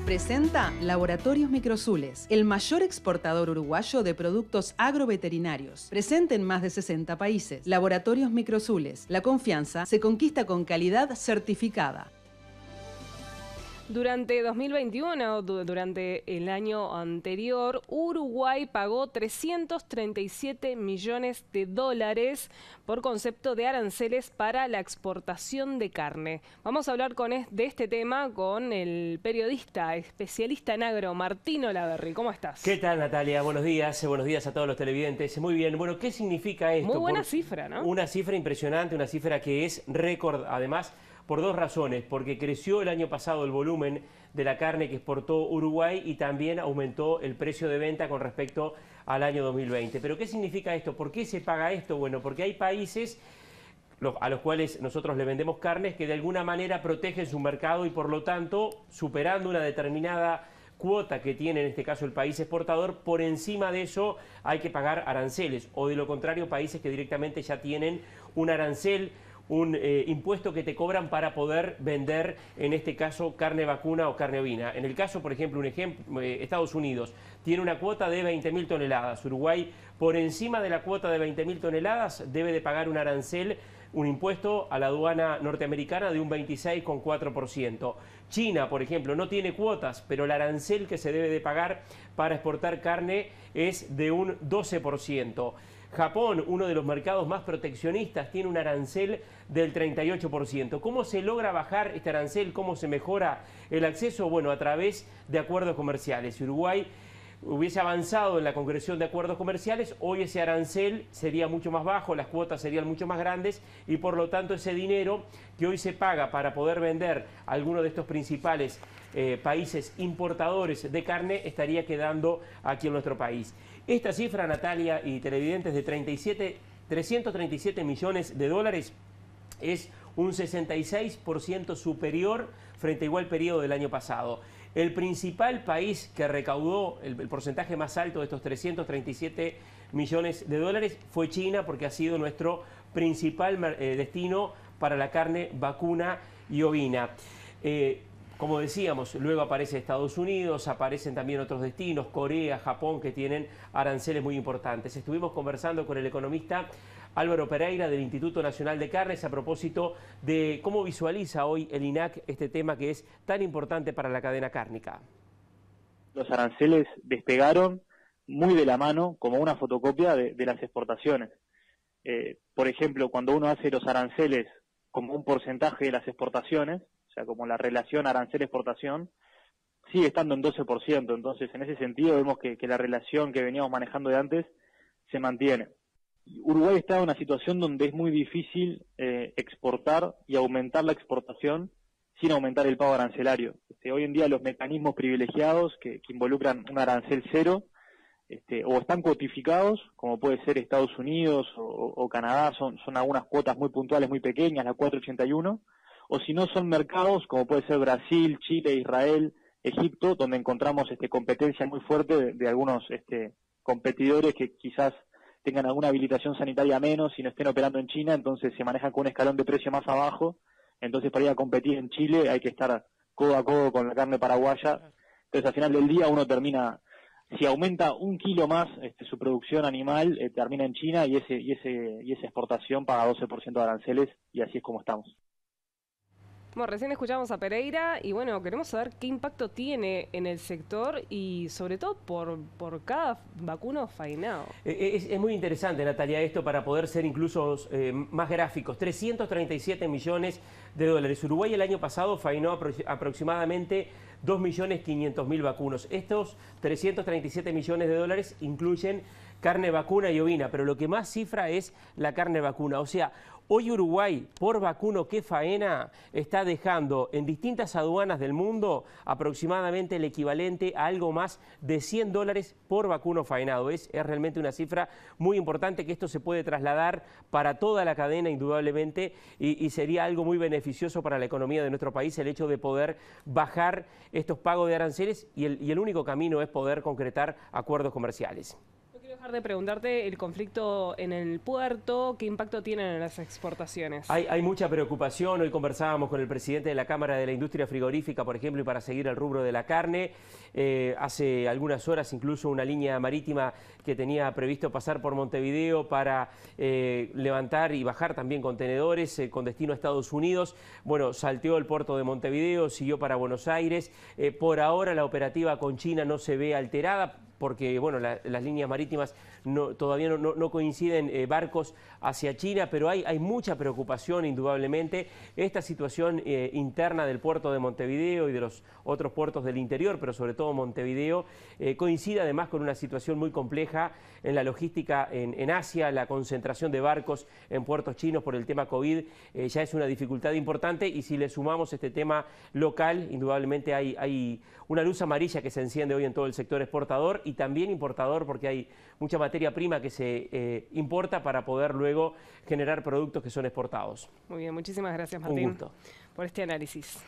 Presenta Laboratorios Microzules, el mayor exportador uruguayo de productos agroveterinarios. Presente en más de 60 países. Laboratorios Microzules. La confianza se conquista con calidad certificada. Durante 2021, durante el año anterior, Uruguay pagó 337 millones de dólares por concepto de aranceles para la exportación de carne. Vamos a hablar de este tema con el periodista, especialista en agro, Martín Olaverri. ¿Cómo estás? ¿Qué tal, Natalia? Buenos días a todos los televidentes. Muy bien. Bueno, ¿qué significa esto? Muy buena cifra, ¿no? Una cifra impresionante, una cifra que es récord, además, por dos razones, porque creció el año pasado el volumen de la carne que exportó Uruguay y también aumentó el precio de venta con respecto al año 2020. ¿Pero qué significa esto? ¿Por qué se paga esto? Bueno, porque hay países a los cuales nosotros le vendemos carnes que de alguna manera protegen su mercado y por lo tanto, superando una determinada cuota que tiene en este caso el país exportador, por encima de eso hay que pagar aranceles, o de lo contrario países que directamente ya tienen un arancel, un impuesto que te cobran para poder vender, en este caso, carne vacuna o carne ovina. En el caso, por ejemplo, Estados Unidos tiene una cuota de 20.000 toneladas. Uruguay, por encima de la cuota de 20.000 toneladas, debe de pagar un arancel, un impuesto a la aduana norteamericana de un 26,4%. China, por ejemplo, no tiene cuotas, pero el arancel que se debe de pagar para exportar carne es de un 12%. Japón, uno de los mercados más proteccionistas, tiene un arancel del 38%. ¿Cómo se logra bajar este arancel? ¿Cómo se mejora el acceso? Bueno, a través de acuerdos comerciales. Si Uruguay hubiese avanzado en la concreción de acuerdos comerciales, hoy ese arancel sería mucho más bajo, las cuotas serían mucho más grandes y por lo tanto ese dinero que hoy se paga para poder vender a alguno de estos principales países importadores de carne estaría quedando aquí en nuestro país. Esta cifra, Natalia y televidentes, de 337 millones de dólares es un 66% superior frente a igual periodo del año pasado. El principal país que recaudó el porcentaje más alto de estos 337 millones de dólares fue China, porque ha sido nuestro principal destino para la carne vacuna y ovina. Como decíamos, luego aparece Estados Unidos, aparecen también otros destinos, Corea, Japón, que tienen aranceles muy importantes. Estuvimos conversando con el economista Álvaro Pereira del Instituto Nacional de Carnes a propósito de cómo visualiza hoy el INAC este tema que es tan importante para la cadena cárnica. Los aranceles despegaron muy de la mano, como una fotocopia de las exportaciones. Por ejemplo, cuando uno hace los aranceles como un porcentaje de las exportaciones, o sea, como la relación arancel-exportación, sigue estando en 12%. Entonces, en ese sentido, vemos que la relación que veníamos manejando de antes se mantiene. Uruguay está en una situación donde es muy difícil exportar y aumentar la exportación sin aumentar el pago arancelario. Hoy en día los mecanismos privilegiados que involucran un arancel cero o están codificados, como puede ser Estados Unidos o Canadá, son algunas cuotas muy puntuales, muy pequeñas, la 481, o si no son mercados como puede ser Brasil, Chile, Israel, Egipto, donde encontramos competencia muy fuerte de algunos competidores que quizás tengan alguna habilitación sanitaria menos y no estén operando en China, entonces se manejan con un escalón de precio más abajo. Entonces para ir a competir en Chile hay que estar codo a codo con la carne paraguaya. Entonces al final del día uno termina, si aumenta un kilo más su producción animal, termina en China y esa exportación paga 12% de aranceles y así es como estamos. Bueno, recién escuchamos a Pereira y bueno, queremos saber qué impacto tiene en el sector y sobre todo por cada vacuno faenado. Es muy interesante, Natalia, esto para poder ser incluso más gráficos. 337 millones de dólares. Uruguay el año pasado faenó aproximadamente 2.500.000 vacunos. Estos 337 millones de dólares incluyen carne vacuna y ovina, pero lo que más cifra es la carne vacuna. O sea, hoy Uruguay, por vacuno que faena, está dejando en distintas aduanas del mundo aproximadamente el equivalente a algo más de $100 por vacuno faenado. Es realmente una cifra muy importante que esto se puede trasladar para toda la cadena indudablemente y sería algo muy beneficioso para la economía de nuestro país el hecho de poder bajar estos pagos de aranceles y el único camino es poder concretar acuerdos comerciales. dejar de preguntarte el conflicto en el puerto, ¿qué impacto tienen en las exportaciones? Hay mucha preocupación. Hoy conversábamos con el presidente de la Cámara de la Industria Frigorífica, por ejemplo, y para seguir el rubro de la carne. Hace algunas horas incluso una línea marítima que tenía previsto pasar por Montevideo para levantar y bajar también contenedores con destino a Estados Unidos. Bueno, salteó el puerto de Montevideo, siguió para Buenos Aires. Por ahora la operativa con China no se ve alterada, porque bueno, las líneas marítimas todavía no coinciden barcos hacia China, pero hay mucha preocupación indudablemente. Esta situación interna del puerto de Montevideo y de los otros puertos del interior, pero sobre todo Montevideo, coincide además con una situación muy compleja en la logística en Asia. La concentración de barcos en puertos chinos por el tema COVID ya es una dificultad importante, y si le sumamos este tema local, indudablemente hay una luz amarilla que se enciende hoy en todo el sector exportador y también importador, porque hay mucha materia prima que se importa para poder luego generar productos que son exportados. Muy bien, muchísimas gracias, Martín, Un gusto por este análisis.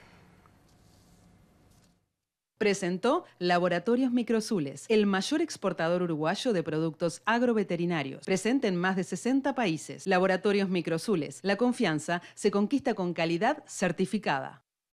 Presentó Laboratorios Microsules, el mayor exportador uruguayo de productos agroveterinarios, presente en más de 60 países. Laboratorios Microsules, la confianza se conquista con calidad certificada.